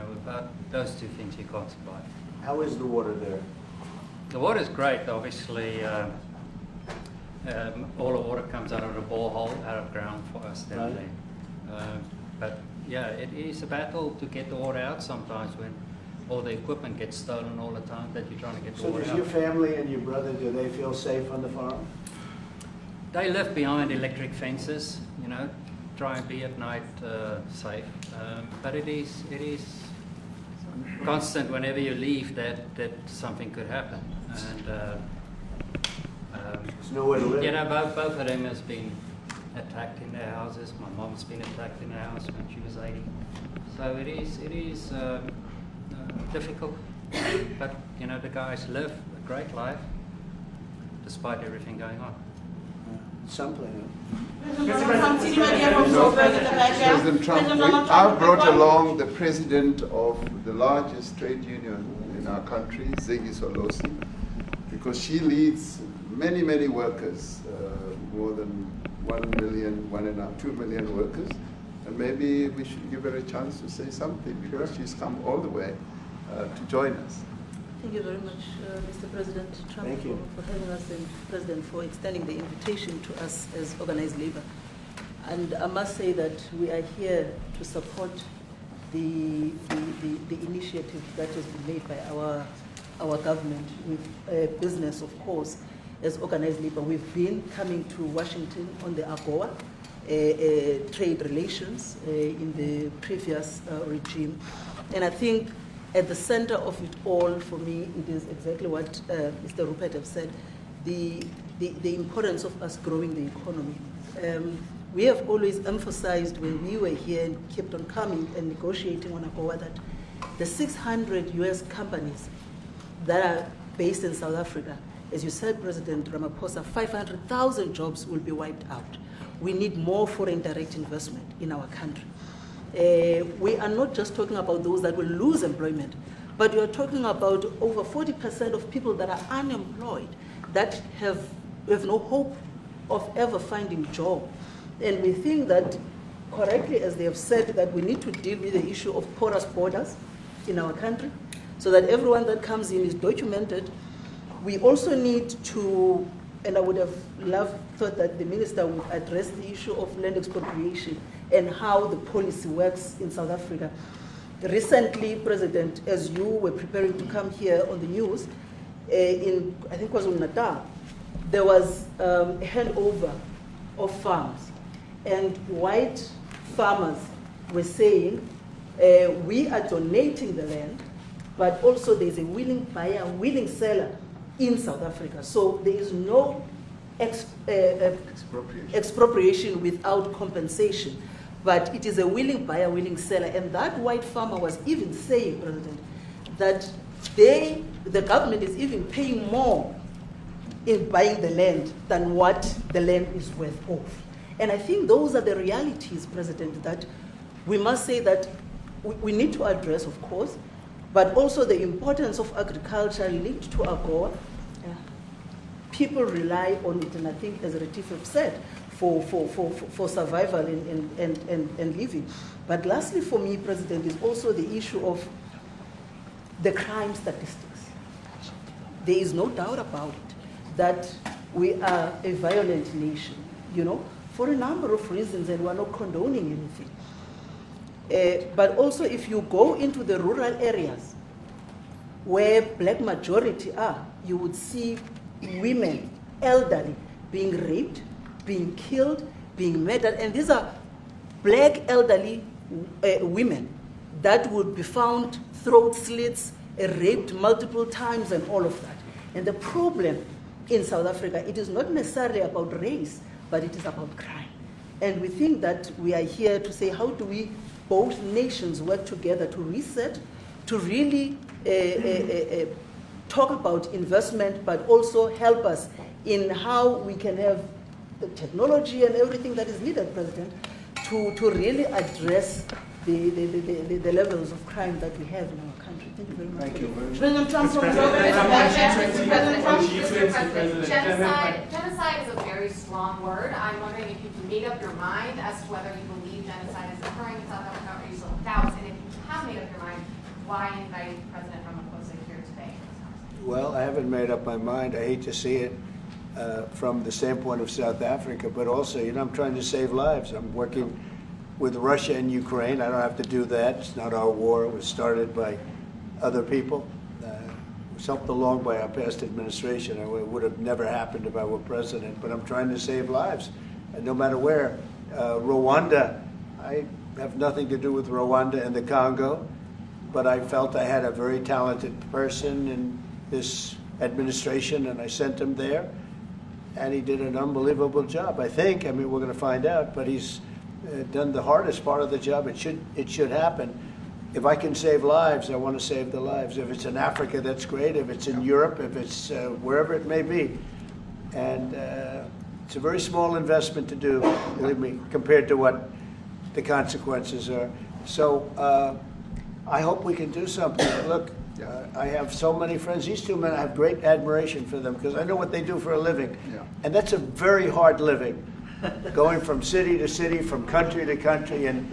Without those two things, you can't survive. How is the water there? The water is great. Obviously, all the water comes out of the borehole, out of ground for us down there. But yeah, it is a battle to get the water out sometimes when all the equipment gets stolen all the time that you're trying to get the So water does out. your family and your brother, do they feel safe on the farm? They live behind electric fences, try and be at night safe. But it is constant whenever you leave that something could happen. And there's nowhere to live. Both of them has been attacked in their houses. My mom's been attacked in her house when she was 80. So it is difficult. But the guys live a great life despite everything going on. Something. President Trump, I've brought along the president of the largest trade union in our country, Ziggy Solosi, because she leads many, many workers, more than 1 million, 2 million workers. And maybe we should give her a chance to say something because she's come all the way to join us. Thank you very much, Mr. President Trump, Thank you. for having us, and President for extending the invitation to us as organized labor. And I must say that we are here to support the initiative that has been made by our government with business, of course, as organized labor. We've been coming to Washington on the AGOA trade relations in the previous regime. And I think at the center of it all, for me, it is exactly what Mr. Rupert has said, the importance of us growing the economy. We have always emphasized when we were here and kept on coming and negotiating on AGOA that the 600 US companies that are based in South Africa, as you said, President Ramaphosa, 500,000 jobs will be wiped out. We need more foreign direct investment in our country. We are not just talking about those that will lose employment, but we are talking about over 40% of people that are unemployed, that have no hope of ever finding a job. And we think that, correctly, as they have said, that we need to deal with the issue of porous borders in our country, so that everyone that comes in is documented. We also need to, and I would have thought that the minister would address the issue of land expropriation and how the policy works in South Africa. Recently, President, as you were preparing to come here on the news, in, I think it was in Natal, there was a handover of farms. And white farmers were saying, we are donating the land, but also there's a willing buyer, willing seller in South Africa. So there is no expropriation without compensation. But it is a willing buyer, willing seller. And that white farmer was even saying, President, that the government is even paying more in buying the land than what the land is worth of. And I think those are the realities, President, that we must say that we need to address, of course, but also the importance of agriculture linked to AGOA. People rely on it, and I think, as Retief have said, for survival and living. But lastly, for me, President, is also the issue of the crime statistics. There is no doubt about it that we are a violent nation, for a number of reasons, and we're not condoning anything. But also, if you go into the rural areas where black majority are, you would see women, elderly, being raped, being killed, being murdered. And these are black elderly women that would be found throat slits, raped multiple times, and all of that. And the problem in South Africa, it is not necessarily about race, but it is about crime. And we think that we are here to say, how do we, both nations, work together to reset, to really talk about investment, but also help us in how we can have the technology and everything that is needed, President, to really address the levels of crime that we have in our country. Thank you very much. Thank you very much. President Trump, Genocide is a very strong word. I'm wondering if you can make up your mind as to whether you believe genocide is occurring in South Africa, or you still have doubts, and if you have made up your mind, why invite President Ramaphosa here today? Well, I haven't made up my mind. I hate to see it from the standpoint of South Africa, but also, I'm trying to save lives. I'm working with Russia and Ukraine. I don't have to do that. It's not our war. It was started by other people. It was helped along by our past administration. It would have never happened if I were president, but I'm trying to save lives, and no matter where. Rwanda, I have nothing to do with Rwanda and the Congo, but I felt I had a very talented person in this administration, and I sent him there, and he did an unbelievable job, I think. I mean, we're going to find out, but he's done the hardest part of the job. It should happen. If I can save lives, I want to save the lives. If it's in Africa, that's great. If it's in Europe, if it's wherever it may be. And it's a very small investment to do, believe me, compared to what the consequences are. So I hope we can do something. Look, I have so many friends. These two men, I have great admiration for them because I know what they do for a living. Yeah. And that's a very hard living. Going from city to city, from country to country, and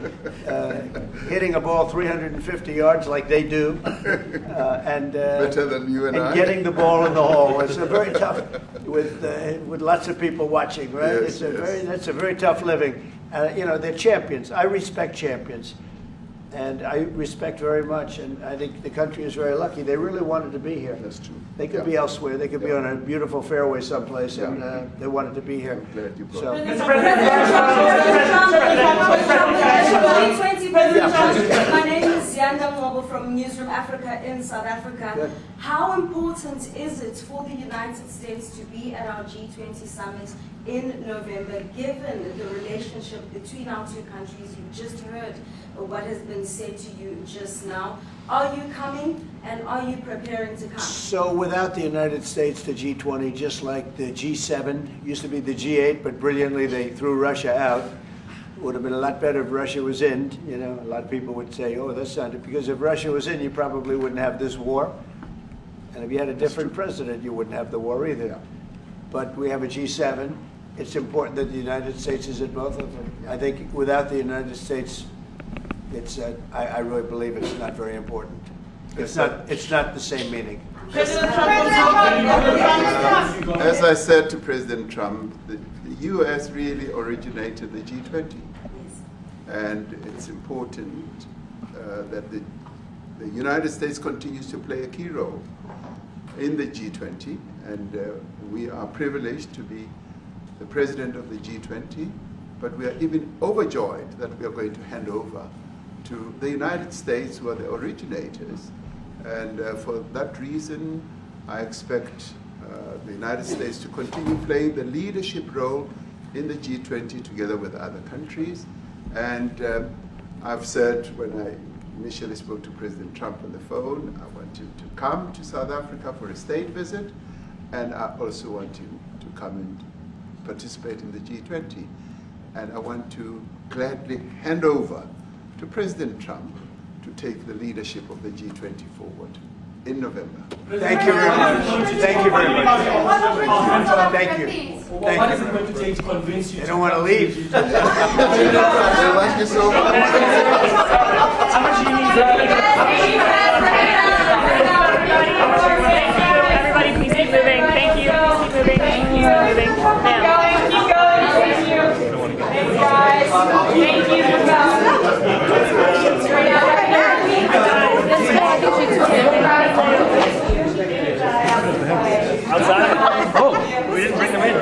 hitting a ball 350 yards like they do, and better than you and I. Getting the ball in the hole. It's a very tough, with lots of people watching, right? Yes, That's a very tough living. They're champions. I respect champions, and I respect very much. And I think the country is very lucky. They really wanted to be here. That's true. They could be elsewhere. They could be on a beautiful fairway someplace, and they wanted to be here. I'm glad you brought So. it. My name is Yanda Ngobo from Newsroom Africa in South Africa. Good. How important is it for the United States to be at our G20 summit in November, given the relationship between our two countries? You've just heard what has been said to you just now. Are you coming, and are you preparing to come? So without the United States, the G20, just like the G7, used to be the G8, but brilliantly they threw Russia out. Would have been a lot better if Russia was in. A lot of people would say, oh, that's not it. Because if Russia was in, you probably wouldn't have this war. And if you had a different president, you wouldn't have the war either. But we have a G7. It's important that the United States is at both of them. I think without the United States, I really believe it's not very important. It's not the same meaning. As I said to President Trump, the U.S. really originated the G20. And it's important that the United States continues to play a key role in the G20. And we are privileged to be the president of the G20, but we are even overjoyed that we are going to hand over to the United States, who are the originators. And for that reason, I expect the United States to continue playing the leadership role in the G20 together with other countries. And I've said when I initially spoke to President Trump on the phone, I want him to come to South Africa for a state visit, and I also want him to come and participate in the G20. And I want to gladly hand over to President Trump to take the leadership of the G20 forward in November. Thank you very much. Thank you very much. Thank you. What is it going to take to convince you? They don't want to leave. They like you so much. How much do you need?